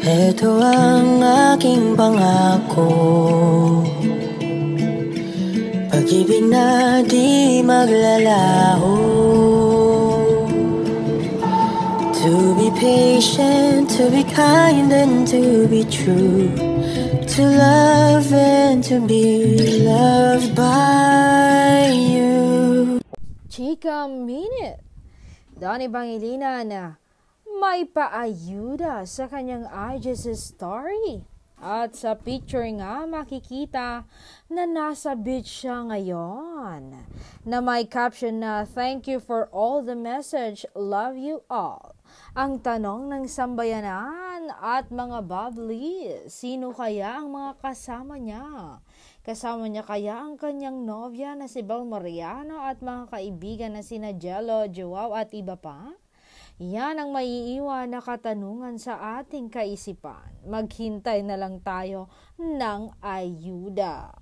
Ito ang aking pangako, pag-ibig na di maglalaho. To be patient, to be kind and to be true, to love and to be loved by you. Chika Minute. Donnie Pangilinan na may paayuda sa kanyang IG's story. At sa picture nga makikita na nasa beach siya ngayon, na may caption na "Thank you for all the message, love you all." Ang tanong ng sambayanan at mga bubbly, sino kaya ang mga kasama niya? Kasama niya kaya ang kanyang nobya na si Bel Mariano at mga kaibigan na sina Jello, Joao at iba pa? Yan ang maiiwan na katanungan sa ating kaisipan. Maghintay na lang tayo ng ayuda.